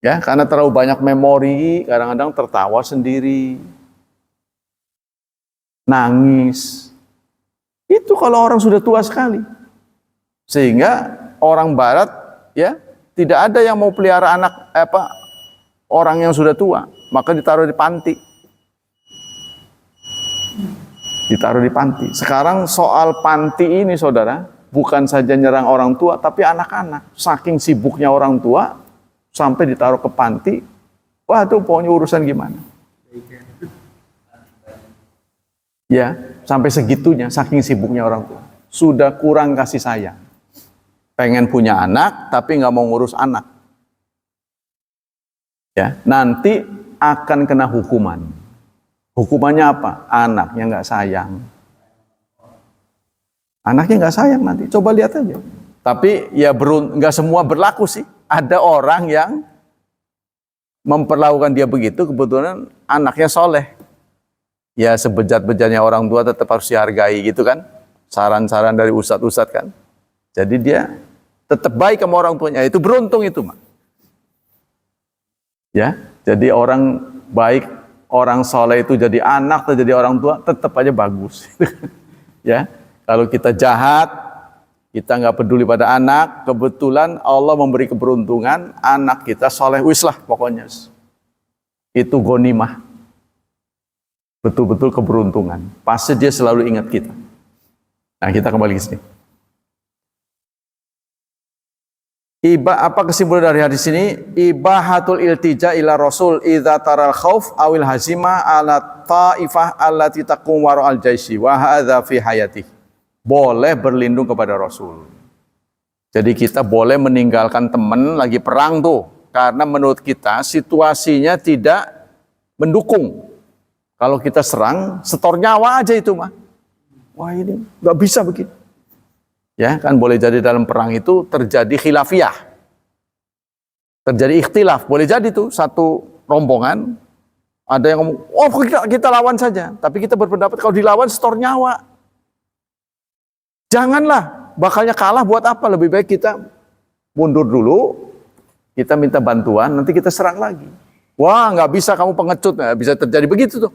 Ya, karena terlalu banyak memori, kadang-kadang tertawa sendiri. Nangis. Itu kalau orang sudah tua sekali. Sehingga orang barat ya tidak ada yang mau pelihara orang yang sudah tua, maka ditaruh di panti. Ditaruh di panti. Sekarang soal panti ini saudara, bukan saja nyerang orang tua tapi anak-anak. Saking sibuknya orang tua sampai ditaruh ke panti. Wah, itu pokoknya urusan gimana? Ya, sampai segitunya, saking sibuknya orang tua. Sudah kurang kasih sayang. Pengen punya anak, tapi nggak mau ngurus anak. Ya, nanti akan kena hukuman. Hukumannya apa? Anaknya nggak sayang. Anaknya nggak sayang nanti. Coba lihat aja. Tapi ya nggak semua berlaku sih. Ada orang yang memperlakukan dia begitu, kebetulan anaknya soleh. Ya sebejat-bejatnya orang tua tetap harus dihargai gitu kan. Saran-saran dari ustadz-ustadz kan. Jadi dia tetap baik sama orang tuanya. Itu beruntung itu, Mak. Ya, jadi orang baik, orang soleh itu jadi anak atau jadi orang tua tetap aja bagus. Ya, kalau kita jahat, kita nggak peduli pada anak, kebetulan Allah memberi keberuntungan, anak kita soleh, wis lah pokoknya. Itu ghanimah. Betul-betul keberuntungan. Pasti dia selalu ingat kita. Nah, kita kembali ke sini. Apa kesimpulan dari hadis ini? Ibahatul iltija ila rasul idza taral khauf awil hazima ala ta'ifah allati taqum wara al jaisi wa hadza fi hayati. Boleh berlindung kepada Rasul. Jadi kita boleh meninggalkan teman lagi perang tuh karena menurut kita situasinya tidak mendukung. Kalau kita serang, setor nyawa aja itu mah. Wah ini nggak bisa begitu. Ya kan boleh jadi dalam perang itu terjadi khilafiyah. Terjadi ikhtilaf. Boleh jadi tuh satu rombongan. Ada yang ngomong, oh kita lawan saja. Tapi kita berpendapat kalau dilawan setor nyawa. Janganlah, bakalnya kalah buat apa? Lebih baik kita mundur dulu. Kita minta bantuan, nanti kita serang lagi. Wah nggak bisa kamu pengecut. Nah, bisa terjadi begitu tuh.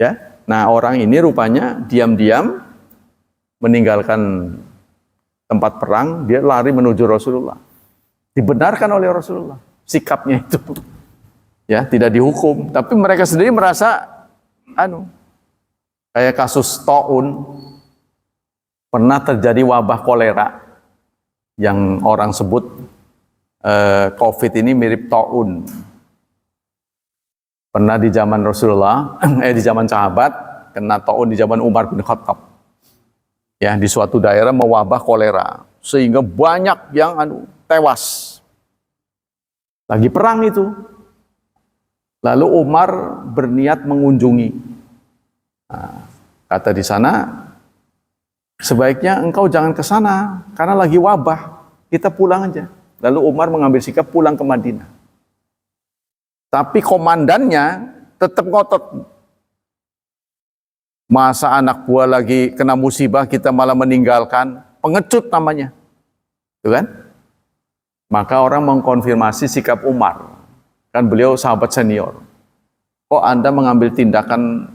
Ya, nah orang ini rupanya diam-diam meninggalkan tempat perang, dia lari menuju Rasulullah. Dibenarkan oleh Rasulullah sikapnya itu. Ya, tidak dihukum, tapi mereka sendiri merasa kayak kasus taun. Pernah terjadi wabah kolera yang orang sebut COVID ini mirip taun. Pernah di zaman Rasulullah, di zaman sahabat, kena taun di zaman Umar bin Khattab. Ya, di suatu daerah mewabah kolera. sehingga banyak yang tewas. Lagi perang itu. Lalu Umar berniat mengunjungi. Nah, kata di sana, sebaiknya engkau jangan ke sana karena lagi wabah. Kita pulang aja. Lalu Umar mengambil sikap pulang ke Madinah. Tapi komandannya tetap ngotot. Masa anak buah lagi kena musibah kita malah meninggalkan? Pengecut namanya. Tuh kan? Maka orang mengkonfirmasi sikap Umar. Kan beliau sahabat senior. Kok Anda mengambil tindakan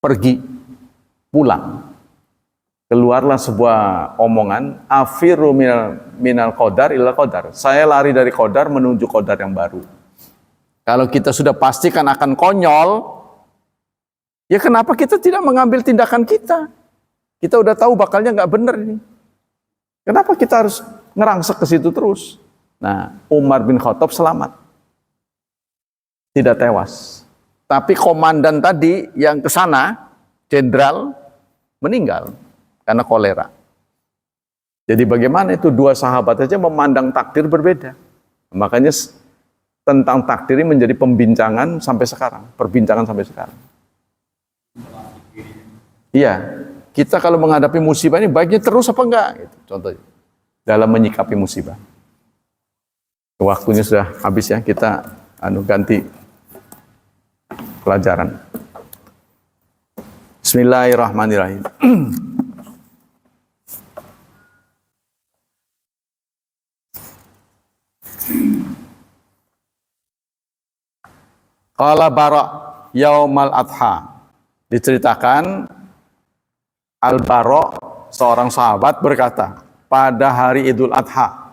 pergi, pulang? Keluarlah sebuah omongan, afiru minal qadar ila qadar. Saya lari dari qadar menuju qadar yang baru. Kalau kita sudah pastikan akan konyol, ya kenapa kita tidak mengambil tindakan kita? Kita udah tahu bakalnya nggak benar ini. Kenapa kita harus ngerangsek ke situ terus? Nah, Umar bin Khattab selamat. Tidak tewas. Tapi komandan tadi yang ke sana, jenderal, meninggal karena kolera. Jadi bagaimana itu dua sahabat saja memandang takdir berbeda. Makanya tentang takdir ini menjadi pembincangan sampai sekarang, perbincangan sampai sekarang. Iya, kita kalau menghadapi musibah ini baiknya terus apa enggak? Gitu, contohnya dalam menyikapi musibah. Waktunya sudah habis ya, kita ganti pelajaran. Bismillahirrahmanirrahim. Qala Bara yaumal adha. Diceritakan Al-Bara, seorang sahabat, berkata pada hari Idul Adha.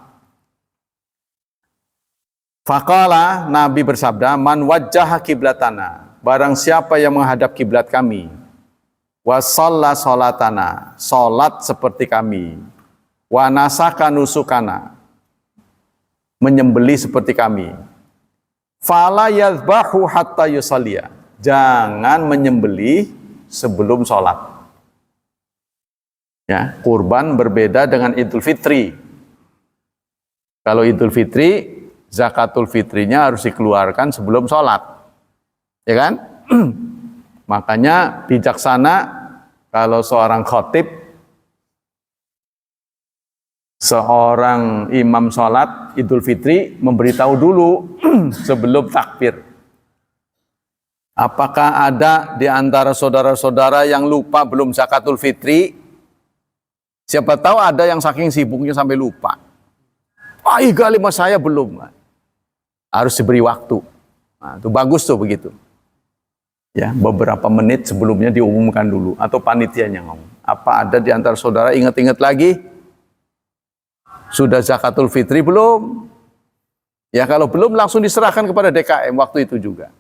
Faqala, Nabi bersabda, man wajjaha kiblatana, barang siapa yang menghadap kiblat kami, wa shalla sholatana, sholat seperti kami, wa nasaka nusukana, menyembeli seperti kami, fala yadhbahu hatta yusalliya, jangan menyembeli sebelum sholat. Ya, kurban berbeda dengan Idul Fitri. Kalau Idul Fitri, zakatul fitrinya harus dikeluarkan sebelum sholat, ya kan? Makanya bijaksana kalau seorang khotib, seorang imam sholat Idul Fitri memberitahu dulu sebelum takbir. Apakah ada di antara saudara-saudara yang lupa belum zakatul fitri? Siapa tahu ada yang saking sibuknya sampai lupa. Pak Iga lima saya belum. Harus diberi waktu. Nah, itu bagus tuh begitu. Ya, beberapa menit sebelumnya diumumkan dulu atau panitianya ngomong. Apa ada di antara saudara ingat-ingat lagi? Sudah zakatul fitri belum? Ya kalau belum langsung diserahkan kepada DKM waktu itu juga.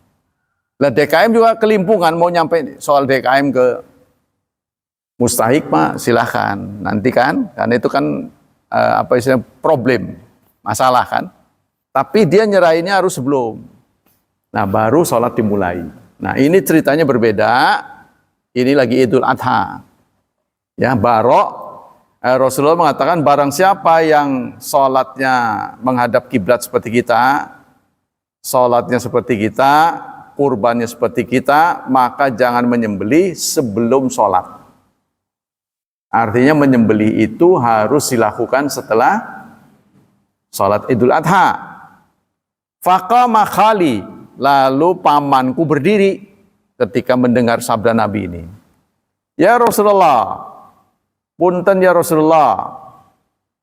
Lah DKM juga kelimpungan mau nyampe soal DKM ke mustahik mah silahkan nanti kan, karena itu kan apa istilahnya problem, masalah kan. Tapi dia nyerahinnya harus sebelum. Nah baru sholat dimulai. Nah ini ceritanya berbeda. Ini lagi Idul Adha. Ya Rasulullah mengatakan barang siapa yang sholatnya menghadap kiblat seperti kita, sholatnya seperti kita, kurbannya seperti kita, maka jangan menyembelih sebelum sholat. Artinya menyembelih itu harus dilakukan setelah sholat Idul Adha. Faqama khali, lalu pamanku berdiri ketika mendengar sabda Nabi ini. Ya Rasulullah, punten ya Rasulullah,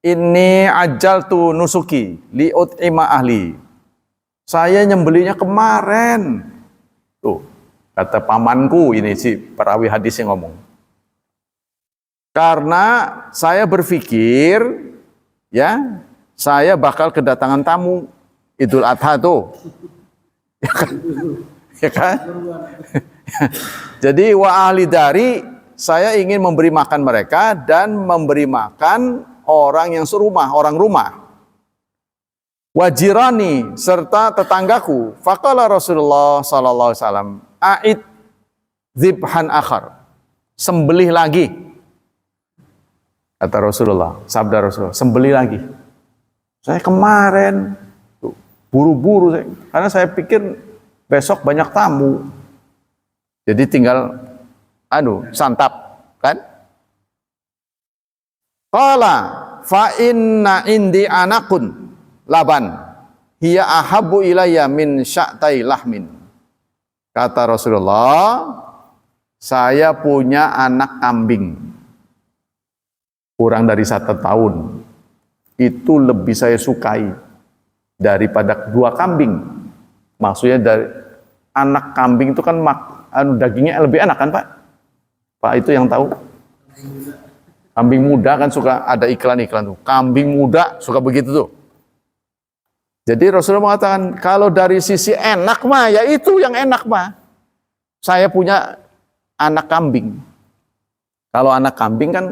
ini ajaltu nusuki liut'ima ahli. Saya nyembelihnya kemarin. Tuh, kata pamanku, ini si perawi hadis yang ngomong. Karena saya berpikir, ya, saya bakal kedatangan tamu Idul Adha tuh. Ya kan? Ya kan? Jadi wa ahli dari, saya ingin memberi makan mereka dan memberi makan orang yang serumah, orang rumah. Wajirani serta tetanggaku. Faqala Rasulullah sallallahu alaihi wasallam, a'id dzibhan akhar. Sembelih lagi. Kata Rasulullah, sabda Rasulullah, sembelih lagi. Saya kemarin buru-buru, karena saya pikir besok banyak tamu. Jadi tinggal santap, kan? Qala fa inna indi anakun laban hiya ahabbu ilayya min sya'tai lahmin. Kata Rasulullah, saya punya anak kambing kurang dari 1 tahun. Itu lebih saya sukai daripada 2 kambing. Maksudnya dari anak kambing itu kan dagingnya lebih enak kan, Pak? Pak itu yang tahu. Kambing muda kan suka ada iklan-iklan tuh. Kambing muda suka begitu tuh. Jadi Rasulullah mengatakan kalau dari sisi enak mah ya itu yang enak mah. Saya punya anak kambing. Kalau anak kambing kan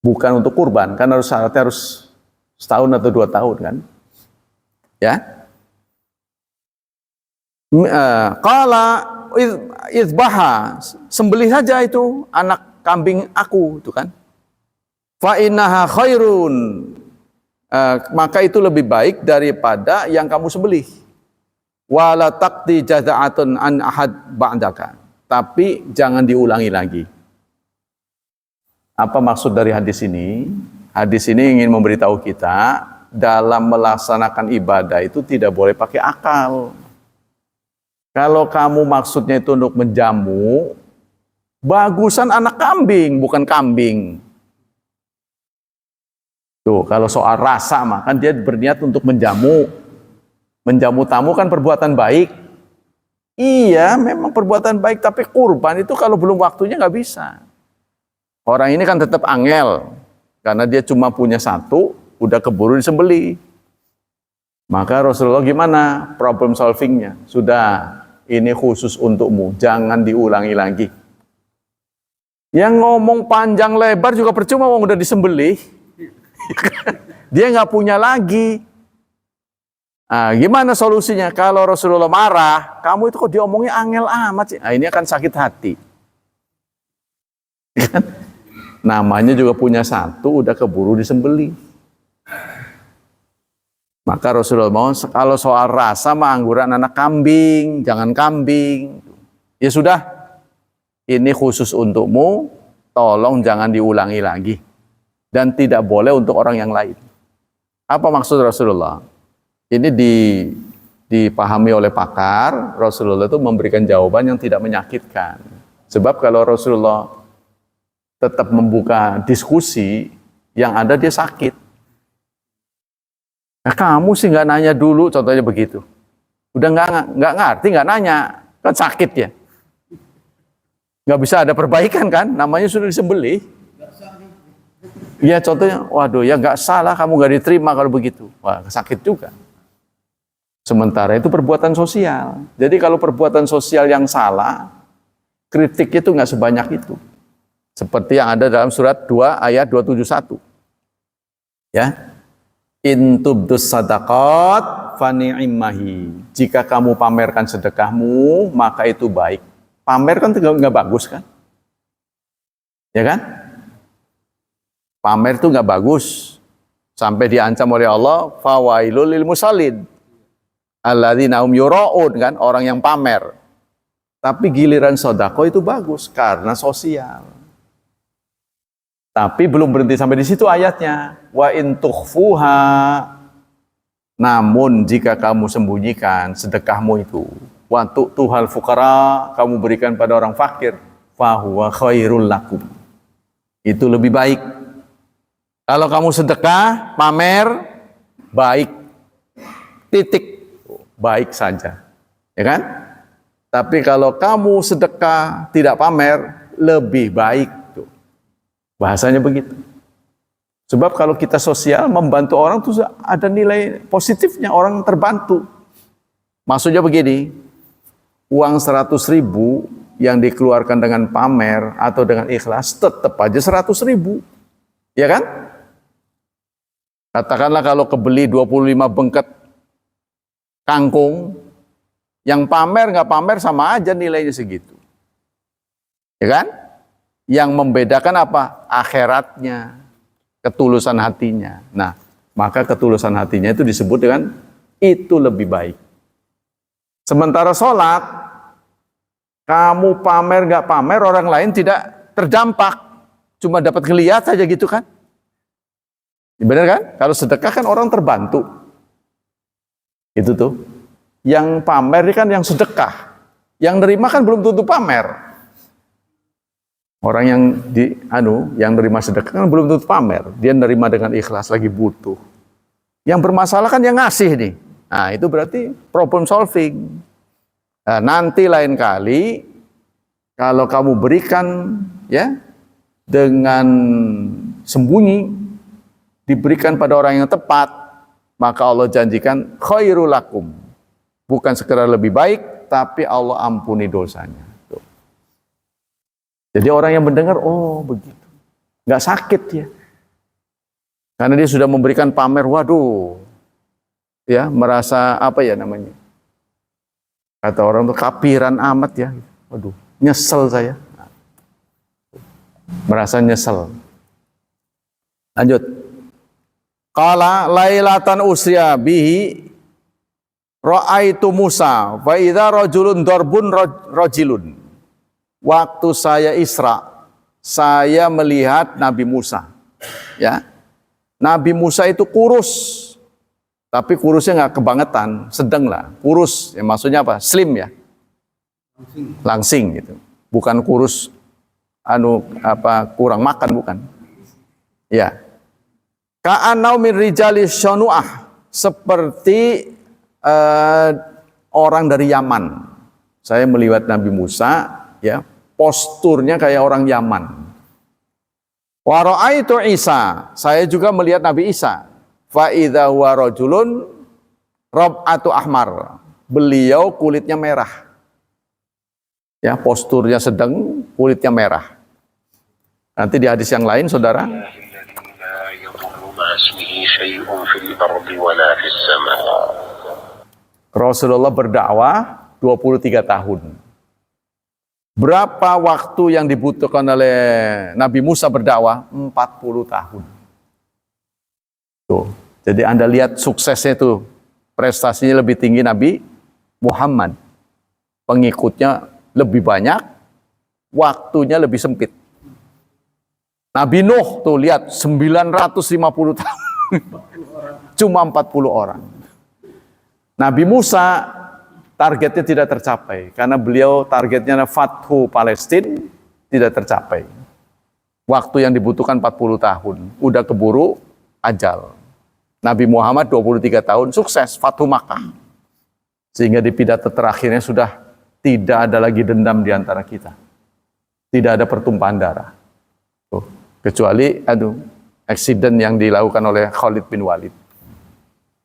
bukan untuk kurban, kan syaratnya harus 1 tahun atau 2 tahun kan. Ya. Qala izbaha, sembelih saja itu anak kambing aku itu kan. Fa innaha khairun, maka itu lebih baik daripada yang kamu sembelih. Wala taqdi jaza'atun an ahad ba'daka, tapi jangan diulangi lagi. Apa maksud dari hadis ini? Hadis ini ingin memberitahu kita dalam melaksanakan ibadah itu tidak boleh pakai akal. Kalau kamu maksudnya itu untuk menjamu, bagusan anak kambing, bukan kambing. Tuh, kalau soal rasa mah kan dia berniat untuk menjamu. Menjamu tamu kan perbuatan baik. Iya, memang perbuatan baik, tapi kurban itu kalau belum waktunya nggak bisa. Orang ini kan tetap angel, karena dia cuma punya 1, udah keburu disembelih. Maka Rasulullah gimana problem solvingnya? Sudah, ini khusus untukmu, jangan diulangi lagi. Yang ngomong panjang lebar juga percuma, wong udah disembelih. Dia nggak punya lagi. Nah, gimana solusinya? Kalau Rasulullah marah, kamu itu kok diomongnya angel amat sih? Nah, ini akan sakit hati. Namanya juga punya 1, udah keburu disembelih. Maka Rasulullah mau kalau soal rasa mah angguran anak kambing, jangan kambing. Ya sudah, ini khusus untukmu, tolong jangan diulangi lagi. Dan tidak boleh untuk orang yang lain. Apa maksud Rasulullah? Ini dipahami oleh pakar, Rasulullah itu memberikan jawaban yang tidak menyakitkan. Sebab kalau Rasulullah tetap membuka diskusi, yang ada dia sakit. Nah, kamu sih nggak nanya dulu, contohnya begitu. Udah nggak ngerti, nggak nanya, kan sakit ya. Nggak bisa ada perbaikan kan, namanya sudah disembelih. Ya contohnya, waduh ya nggak salah, kamu nggak diterima kalau begitu. Wah, sakit juga. Sementara itu perbuatan sosial. Jadi kalau perbuatan sosial yang salah, kritiknya itu nggak sebanyak itu. Seperti yang ada dalam surat 2 ayat 271. Ya. In tubdus sadaqat fani'immahi. Jika kamu pamerkan sedekahmu, maka itu baik. Pamer kan nggak bagus kan? Ya kan? Pamer itu nggak bagus. Sampai diancam oleh Allah, fawailul lil musallin. Alladzina hum yura'un, kan, orang yang pamer. Tapi giliran sedekah itu bagus karena sosial. Tapi belum berhenti sampai di situ ayatnya. Wa in tukhfuha, namun jika kamu sembunyikan sedekahmu itu, wa tu'tuhal fuqara, kamu berikan pada orang fakir, fahuwa khairul lakum. Itu lebih baik. Kalau kamu sedekah, pamer, baik. Titik. Baik saja. Ya kan? Tapi kalau kamu sedekah, tidak pamer, lebih baik. Bahasanya begitu. Sebab kalau kita sosial, membantu orang itu ada nilai positifnya, orang terbantu. Maksudnya begini, uang 100.000 yang dikeluarkan dengan pamer atau dengan ikhlas, tetap aja 100.000. Ya kan? Katakanlah kalau kebeli 25 bengket kangkung, yang pamer nggak pamer sama aja nilainya segitu. Ya kan? Yang membedakan apa? Akhiratnya, ketulusan hatinya. Nah, maka ketulusan hatinya itu disebut dengan itu lebih baik. Sementara sholat, kamu pamer nggak pamer, orang lain tidak terdampak, cuma dapat ngeliat saja gitu kan? Benar kan? Kalau sedekah kan orang terbantu. Itu tuh. Yang pamer ini kan yang sedekah. Yang nerima kan belum tentu pamer. Orang yang nerima sedekah kan belum tentu pamer. Dia nerima dengan ikhlas, lagi butuh. Yang bermasalah kan yang ngasih nih. Nah, itu berarti problem solving. Nah, nanti lain kali kalau kamu berikan ya dengan sembunyi, diberikan pada orang yang tepat, maka Allah janjikan khairul lakum. Bukan sekedar lebih baik, tapi Allah ampuni dosanya. Tuh. Jadi orang yang mendengar, oh begitu. Nggak sakit ya. Karena dia sudah memberikan pamer, waduh. Ya, merasa apa ya namanya. Kata orang tuh kapiran amat ya. Waduh, nyesel saya. Merasa nyesel. Lanjut. Qala lailatan usya bihi ra'aitu Musa fa idza rajulun darbun rajulun. Waktu saya Isra, saya melihat Nabi Musa. Ya. Nabi Musa itu kurus. Tapi kurusnya nggak kebangetan, sedang lah. Kurus, ya maksudnya apa? Slim ya. Langsing gitu. Bukan kurus kurang makan bukan. Ya. Ka'annau min rijali syanu'ah, seperti orang dari Yaman. Saya melihat Nabi Musa, ya, posturnya kayak orang Yaman. Wa ra'aitu Isa, saya juga melihat Nabi Isa. Fa idza huwa rajulun rab'atu ahmar. Beliau kulitnya merah. Ya, posturnya sedang, kulitnya merah. Nanti di hadis yang lain, saudara, Rasulullah berdakwah 23 tahun. Berapa waktu yang dibutuhkan oleh Nabi Musa berdakwah? 40 tahun. Tuh. Jadi Anda lihat suksesnya itu, prestasinya lebih tinggi Nabi Muhammad. Pengikutnya lebih banyak, waktunya lebih sempit. Nabi Nuh tuh lihat 950 tahun. Cuma 40 orang. Nabi Musa targetnya tidak tercapai karena beliau targetnya Fathu Palestina tidak tercapai. Waktu yang dibutuhkan 40 tahun, udah keburu ajal. Nabi Muhammad 23 tahun sukses Fathu Makkah. Sehingga di pidato terakhirnya sudah tidak ada lagi dendam di antara kita. Tidak ada pertumpahan darah. Tuh. Kecuali eksiden yang dilakukan oleh Khalid bin Walid.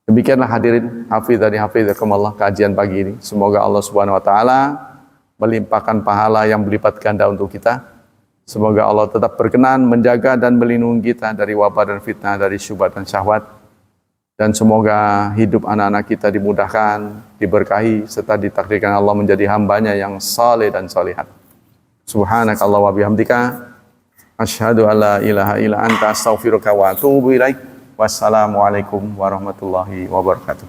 Demikianlah hadirin hafizani hafizakumullah kajian pagi ini. Semoga Allah Subhanahu wa taala melimpahkan pahala yang berlipat ganda untuk kita. Semoga Allah tetap berkenan menjaga dan melindungi kita dari wabah dan fitnah, dari syubhat dan syahwat. Dan semoga hidup anak-anak kita dimudahkan, diberkahi, serta ditakdirkan Allah menjadi hambanya yang saleh dan salihat. Subhanakallah wa bihamdika, asyhadu an la ilaha illa anta astaghfiruka wa atubu ilaik. Wassalamualaikum warahmatullahi wabarakatuh.